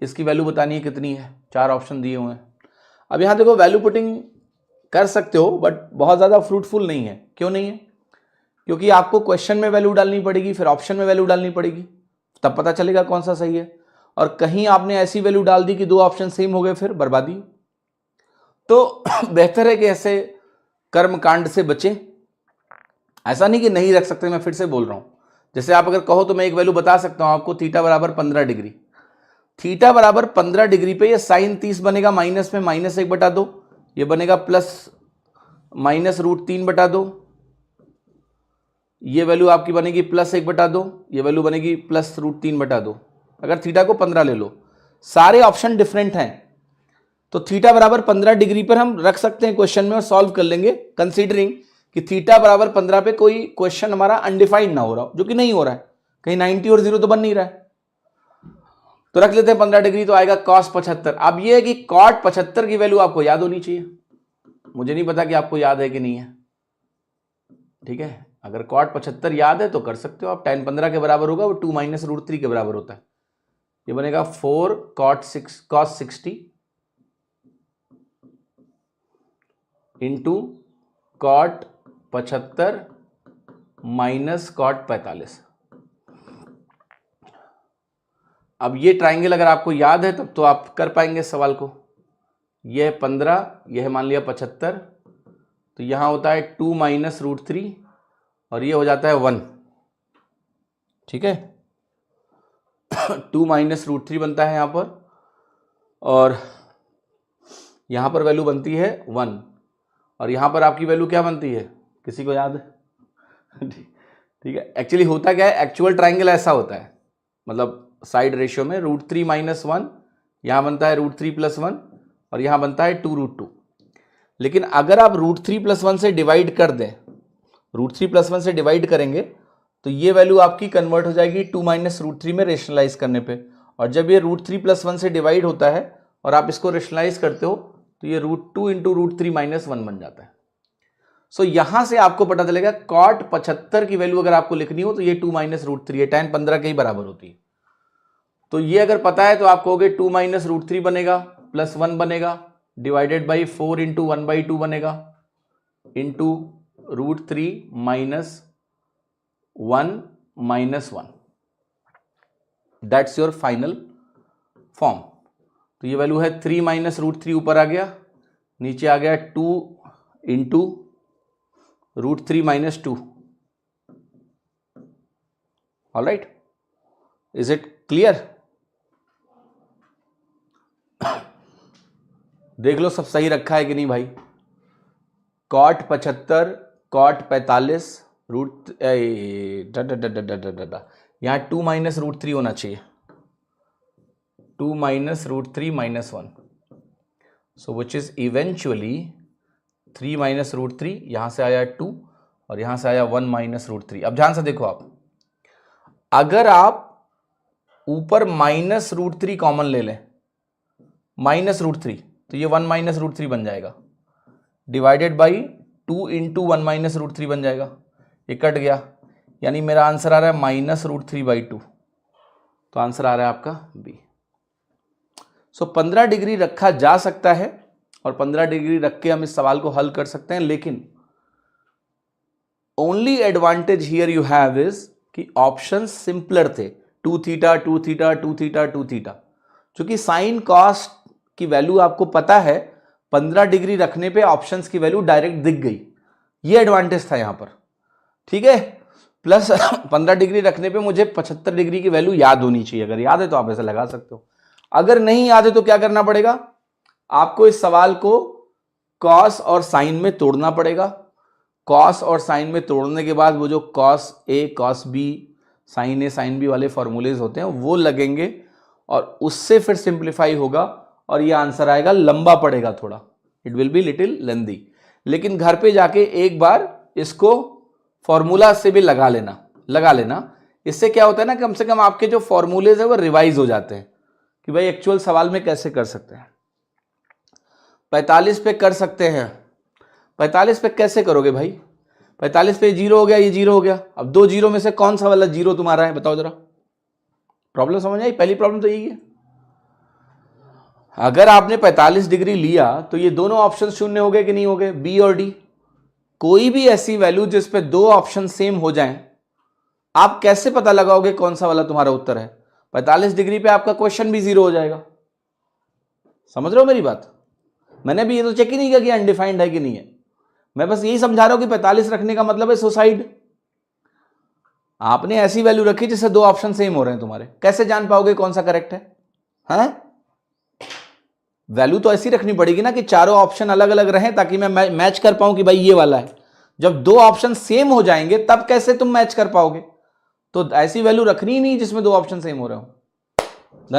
इसकी वैल्यू बतानी है कितनी है, 4 ऑप्शन दिए हुए हैं। अब यहाँ देखो वैल्यू पुटिंग कर सकते हो बट बहुत ज़्यादा फ्रूटफुल नहीं है। क्यों नहीं है? क्योंकि आपको क्वेश्चन में वैल्यू डालनी पड़ेगी, फिर ऑप्शन में वैल्यू डालनी पड़ेगी, तब पता चलेगा कौन सा सही है। और कहीं आपने ऐसी वैल्यू डाल दी कि 2 ऑप्शन सेम हो गए, फिर बर्बादी। तो बेहतर है कि ऐसे कर्म कांड से बचें। ऐसा नहीं कि नहीं रख सकते, मैं फिर से बोल रहा हूं, जैसे आप अगर कहो तो मैं एक वैल्यू बता सकता हूं आपको, थीटा बराबर 15 डिग्री। थीटा बराबर 15 डिग्री पे ये साइन 30 बनेगा, माइनस में -1/2, ये बनेगा प्लस -√3/2, ये वैल्यू आपकी बनेगी +1/2, ये वैल्यू बनेगी +√3/2। अगर थीटा को 15 ले लो, सारे ऑप्शन डिफरेंट हैं, तो थीटा बराबर 15 डिग्री पर हम रख सकते हैं क्वेश्चन में और सॉल्व कर लेंगे, कंसीडरिंग कि थीटा बराबर 15 पे कोई क्वेश्चन हमारा अनडिफाइंड ना हो रहा हो, जो कि नहीं हो रहा है, कहीं 90 और 0 तो बन नहीं रहा है। तो रख लेते हैं 15 डिग्री, तो आएगा cos 75। अब ये है कि cot 75 की वैल्यू आपको याद होनी चाहिए। मुझे नहीं पता कि आपको याद है कि नहीं है, ठीक है। अगर cot 75 याद है तो कर सकते हो आप। tan 15 के बराबर होगा, वो 2 - √3 के बराबर होता है। ये बनेगा 4 cos 60 into cot 75 minus cot 45। अब ये ट्राइंगल अगर आपको याद है तब तो आप कर पाएंगे इस सवाल को। यह 15, यह मान लिया 75, तो यहां होता है 2 - √3 और ये हो जाता है 1, ठीक है। 2 - √3 बनता है यहां पर, और यहां पर वैल्यू बनती है 1, और यहां पर आपकी वैल्यू क्या बनती है, किसी को याद है? ठीक है। एक्चुअली होता क्या है, एक्चुअल ट्राइंगल ऐसा होता है, मतलब साइड रेशियो में √3 - 1, यहां बनता है √3 + 1, और यहां बनता है 2√2। लेकिन अगर आप √3 + 1 से डिवाइड कर दें, √3 + 1 से डिवाइड करेंगे तो ये वैल्यू आपकी कन्वर्ट हो जाएगी 2 - √3 में रेशनलाइज करने पे। और जब ये √3 + 1 से डिवाइड होता है और आप इसको रेशनलाइज करते हो तो ये √2 × √3 - 1 बन जाता है। सो यहां से आपको पता चलेगा cot 75 की वैल्यू अगर आपको लिखनी हो तो ये 2 - √3 है, tan 15 के ही बराबर होती है। तो ये अगर पता है तो आप कहोगे 2 - √3 बनेगा, +1 बनेगा, डिवाइडेड बाई 4 × 1/2 बनेगा, into √3 - 1 - 1। That's your final form. तो ये वैल्यू है 3 - √3 ऊपर आ गया, नीचे आ गया 2 × √3 - 2। Alright, is it clear? देख लो सब सही रखा है कि नहीं भाई। cot 75, cot 45, यहां 2 - √3 होना चाहिए, 2 - √3 - 1, सो विच इज इवेंचुअली 3 - √3, यहां से आया 2 और यहां से आया 1 - √3। अब ध्यान से देखो आप, अगर आप ऊपर -√3 कॉमन ले लें, -√3, तो ये 1 - √3 बन जाएगा, डिवाइडेड बाई 2 × 1 - √3 बन जाएगा, ये कट गया, यानी मेरा आंसर आ रहा है -√3/2। तो आंसर आ रहा है आपका बी। सो 15 डिग्री रखा जा सकता है और 15 डिग्री रख के हम इस सवाल को हल कर सकते हैं, लेकिन only advantage here you have is कि ऑप्शन सिंपलर थे, 2 थीटा 2 थीटा 2 थीटा 2 थीटा। चूंकि साइन कॉस की वैल्यू आपको पता है, 15 डिग्री रखने पे ऑप्शंस की वैल्यू डायरेक्ट दिख गई, ये एडवांटेज था यहां पर, ठीक है। प्लस 15 डिग्री रखने पे मुझे 75 डिग्री की वैल्यू याद होनी चाहिए, अगर याद है तो आप ऐसे लगा सकते हो, अगर नहीं याद है तो क्या करना पड़ेगा, आपको इस सवाल को कॉस और साइन में तोड़ना पड़ेगा। कॉस और साइन में तोड़ने के बाद वो जो cos A cos B sign A sine B वाले फॉर्मूलेज होते हैं वो लगेंगे, और उससे फिर सिंप्लीफाई होगा और ये आंसर आएगा, लंबा पड़ेगा थोड़ा, इट विल बी लिटिल लेंदी। लेकिन घर पे जाके एक बार इसको फॉर्मूला से भी लगा लेना, इससे क्या होता है ना, कम से कम आपके जो फॉर्मूलेज है वो रिवाइज हो जाते हैं कि भाई एक्चुअल सवाल में कैसे कर सकते हैं। 45 पे कर सकते हैं, 45 पे कैसे करोगे भाई, 45 पे 0 हो गया, ये 0 हो गया, अब 2 0 में से कौन सा वाला 0 तुम्हारा है, बताओ जरा। प्रॉब्लम समझ आई? पहली प्रॉब्लम तो यही है। अगर आपने 45 डिग्री लिया तो ये दोनों ऑप्शन शून्य हो गए कि नहीं हो गए, बी और डी। कोई भी ऐसी वैल्यू जिस पे दो ऑप्शन सेम हो जाएं, आप कैसे पता लगाओगे कौन सा वाला तुम्हारा उत्तर है? 45 डिग्री पे आपका क्वेश्चन भी जीरो हो जाएगा। समझ रहे हो मेरी बात? मैंने भी ये तो चेक ही नहीं किया कि अनडिफाइंड है कि नहीं है, मैं बस यही समझा रहा हूं कि 45 रखने का मतलब है सुसाइड। आपने ऐसी वैल्यू रखी जिससे दो ऑप्शन सेम हो रहे हैं तुम्हारे, कैसे जान पाओगे कौन सा करेक्ट है? हैं? वैल्यू तो ऐसी रखनी पड़ेगी ना कि चारों ऑप्शन अलग अलग रहें ताकि मैं मैच कर पाऊं कि भाई ये वाला है। जब दो ऑप्शन सेम हो जाएंगे तब कैसे तुम मैच कर पाओगे? तो ऐसी वैल्यू रखनी ही नहीं जिसमें दो ऑप्शन सेम हो रहे हो।